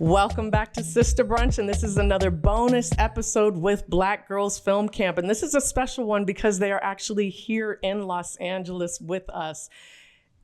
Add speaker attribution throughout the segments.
Speaker 1: Welcome back to Sista Brunch, and this is another bonus episode with Black Girls Film Camp. And this is a special one because they are actually here in Los Angeles with us.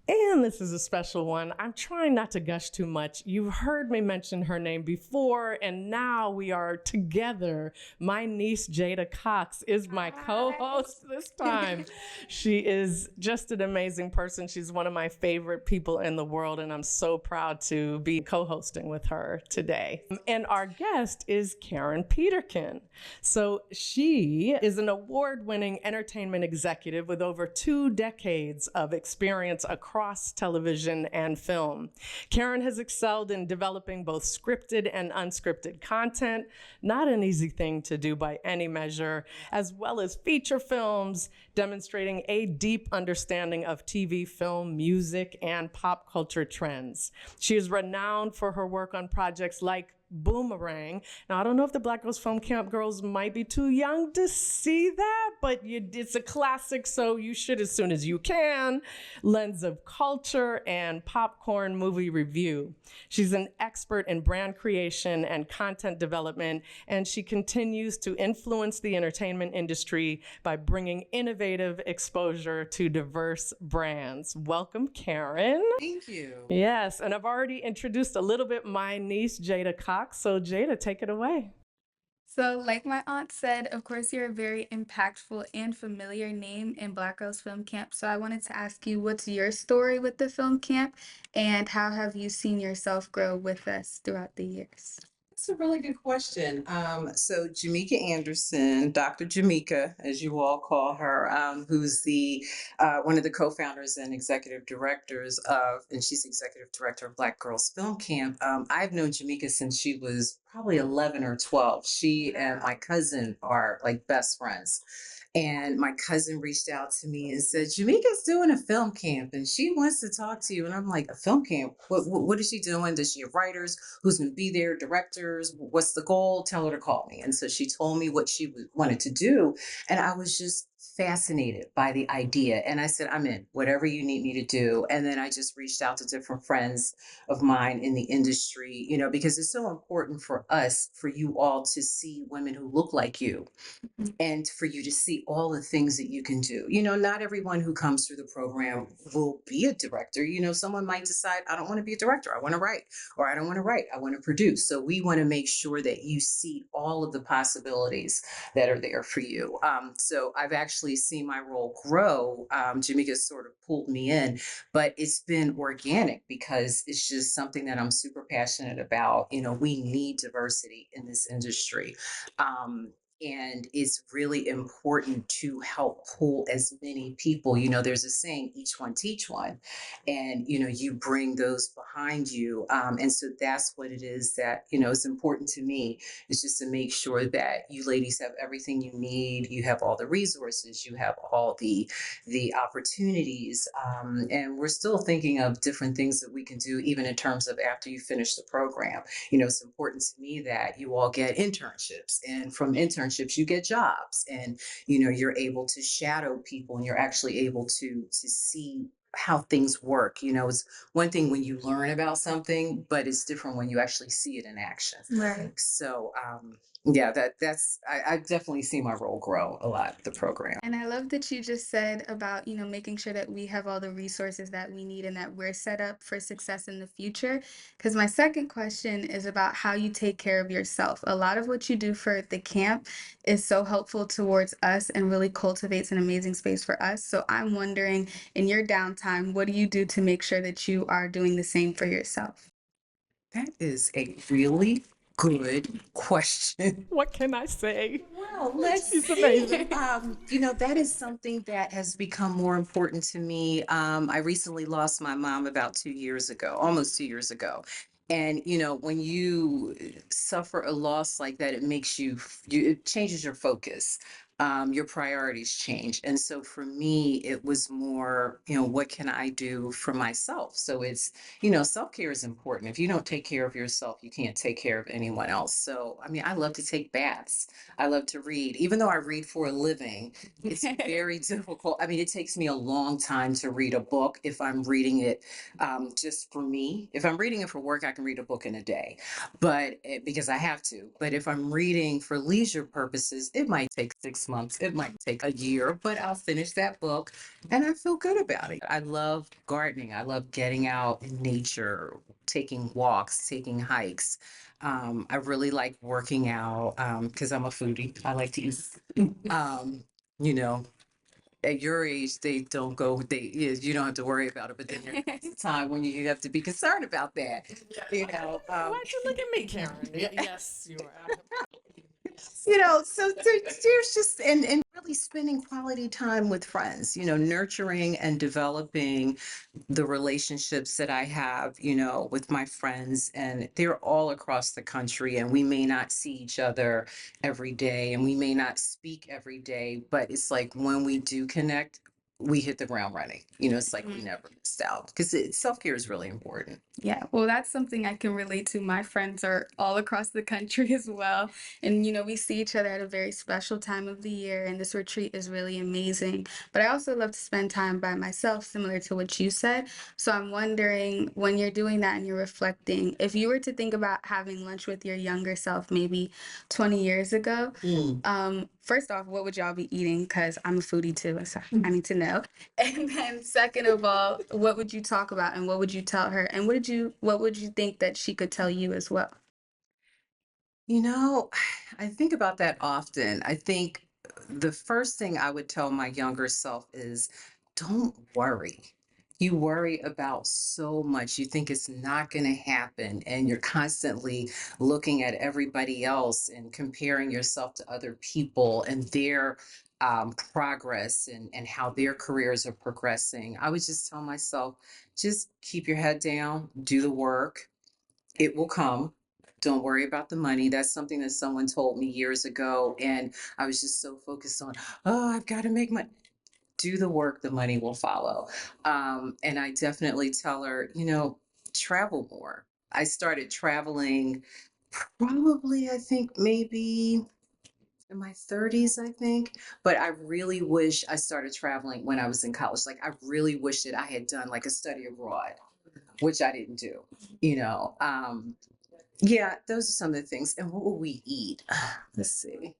Speaker 1: And this is a special one. I'm trying not to gush too much. You've heard me mention her name before, and now we are together. My niece, Jaida Cox, is my co-host this time. She is just an amazing person. She's one of my favorite people in the world, and I'm so proud to be co-hosting with her today. And our guest is Karen Peterkin. So she is an award-winning entertainment executive with over 2 decades of experience across television and film. Karen has excelled in developing both scripted and unscripted content, not an easy thing to do by any measure, as well as feature films, demonstrating a deep understanding of TV, film, music, and pop culture trends. She is renowned for her work on projects like Boomerang. Now, I don't know if the Black Girls Film Camp girls might be too young to see that, but it's a classic, so you should as soon as you can. Lens of Culture and Popcorn Movie Review. She's an expert in brand creation and content development, and she continues to influence the entertainment industry by bringing innovative exposure to diverse brands. Welcome, Karen.
Speaker 2: Thank you.
Speaker 1: Yes, and I've already introduced a little bit my niece, Jaida Cox. So Jaida, take it away.
Speaker 3: So, like my aunt said, of course, you're a very impactful and familiar name in Black Girls Film Camp. So, I wanted to ask you, what's your story with the film camp, and how have you seen yourself grow with us throughout the years?
Speaker 2: That's a really good question. So Jamaica Anderson, Dr. Jamaica, as you all call her, who's the one of the co-founders and executive directors of, and she's executive director of Black Girls Film Camp. I've known Jamaica since she was probably 11 or 12. She and my cousin are like best friends. And my cousin reached out to me and said, Jamaica's doing a film camp and she wants to talk to you. And I'm like, a film camp? What is she doing? Does she have writers? Who's going to be there? Directors? What's the goal? Tell her to call me. And so she told me what she wanted to do. And I was just fascinated by the idea. And I said, I'm in, whatever you need me to do. And then I just reached out to different friends of mine in the industry, because it's so important for us, for you all to see women who look like you and for you to see all the things that you can do. Not everyone who comes through the program will be a director. Someone might decide, I don't want to be a director, I want to write, or I don't want to write, I want to produce. So we want to make sure that you see all of the possibilities that are there for you. So I've actually seen my role grow. Jamaica sort of pulled me in, but it's been organic because it's just something that I'm super passionate about. We need diversity in this industry. And it's really important to help pull as many people. There's a saying, each one teach one. And, you bring those behind you. And so that's what it is that, is important to me, is just to make sure that you ladies have everything you need. You have all the resources, you have all the opportunities. And we're still thinking of different things that we can do, even in terms of after you finish the program. It's important to me that you all get internships, and from internships you get jobs, and you're able to shadow people, and you're actually able to see how things work. It's one thing when you learn about something, but it's different when you actually see it in action.
Speaker 3: Right.
Speaker 2: So yeah, I definitely see my role grow a lot with the program.
Speaker 3: And I love that you just said about, making sure that we have all the resources that we need and that we're set up for success in the future. Because my second question is about how you take care of yourself. A lot of what you do for the camp is so helpful towards us and really cultivates an amazing space for us. So I'm wondering, in your downtime, what do you do to make sure that you are doing the same for yourself?
Speaker 2: That is a really good question.
Speaker 1: What can I say?
Speaker 2: Well,
Speaker 1: She's amazing.
Speaker 2: that is something that has become more important to me. I recently lost my mom about 2 years ago, almost 2 years ago. And, when you suffer a loss like that, it makes it changes your focus. your priorities change. And so for me, it was more, what can I do for myself? So it's, self-care is important. If you don't take care of yourself, you can't take care of anyone else. So, I mean, I love to take baths. I love to read. Even though I read for a living, it's very difficult. I mean, it takes me a long time to read a book if I'm reading it just for me. If I'm reading it for work, I can read a book in a day, but because I have to. But if I'm reading for leisure purposes, it might take 6 months, it might take a year, but I'll finish that book and I feel good about it. I love gardening. I love getting out in nature, taking walks, taking hikes. I really like working out because I'm a foodie. I like to eat. Um, you know, at your age, they don't go, you don't have to worry about it, but then there's a time when you have to be concerned about that, you know.
Speaker 1: Why'd you look at me, Karen? Yes, you are.
Speaker 2: So there's just, and really spending quality time with friends, nurturing and developing the relationships that I have, with my friends, and they're all across the country, and we may not see each other every day, and we may not speak every day, but it's like when we do connect, we hit the ground running. It's like we never missed out because self-care is really important.
Speaker 3: Yeah, well, that's something I can relate to. My friends are all across the country as well. And, we see each other at a very special time of the year, and this retreat is really amazing. But I also love to spend time by myself, similar to what you said. So I'm wondering, when you're doing that and you're reflecting, if you were to think about having lunch with your younger self maybe 20 years ago, first off, what would y'all be eating? Because I'm a foodie too, so I need to know. And then second of all, what would you talk about and what would you tell her? And what would you think that she could tell you as well?
Speaker 2: You know, I think about that often. I think the first thing I would tell my younger self is don't worry. You worry about so much. You think it's not going to happen, and you're constantly looking at everybody else and comparing yourself to other people and their progress and how their careers are progressing. I would just tell myself, just keep your head down, do the work, it will come. Don't worry about the money. That's something that someone told me years ago. And I was just so focused on, oh, I've got to make money. Do the work, the money will follow. And I definitely tell her, travel more. I started traveling probably, I think, maybe in my 30s, I think. But I really wish I started traveling when I was in college. Like, I really wish that I had done like a study abroad, which I didn't do, you know. Yeah, those are some of the things. And what will we eat? Let's see.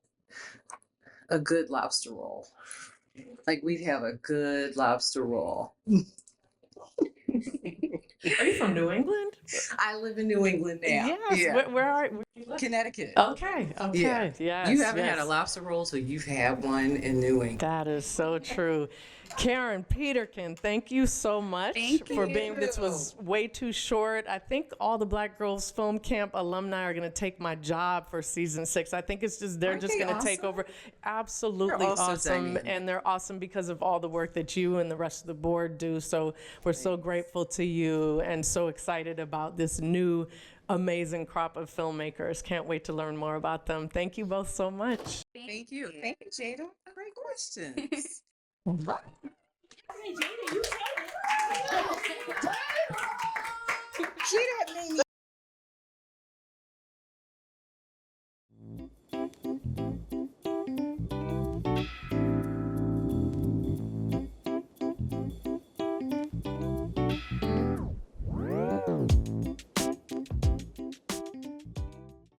Speaker 2: A good lobster roll. Like we'd have a good lobster roll.
Speaker 1: Are you from New England?
Speaker 2: I live in New England now.
Speaker 1: Yes.
Speaker 2: Yeah.
Speaker 1: Where are you?
Speaker 2: Connecticut.
Speaker 1: Okay.
Speaker 2: Yeah.
Speaker 1: Okay. Yes.
Speaker 2: You haven't had a
Speaker 1: yes.
Speaker 2: lobster roll, so you've had one in New England.
Speaker 1: That is so true. Karen Peterkin, thank you so much
Speaker 3: Thank
Speaker 1: for being. This
Speaker 2: you.
Speaker 1: was way too short. I think all the Black Girls Film Camp alumni are going to take my job for season 6. I think it's just they're
Speaker 2: Aren't
Speaker 1: just
Speaker 2: they
Speaker 1: going to take
Speaker 2: awesome?
Speaker 1: over. Absolutely
Speaker 2: They're all so
Speaker 1: awesome,
Speaker 2: dynamic.
Speaker 1: and they're awesome because of all the work that you and the rest of the board do. So we're so grateful to you and so excited about this new amazing crop of filmmakers. Can't wait to learn more about them. Thank you both so much.
Speaker 2: Thank you. Thank you, Jada. Great questions.
Speaker 1: Right.
Speaker 2: Jada made me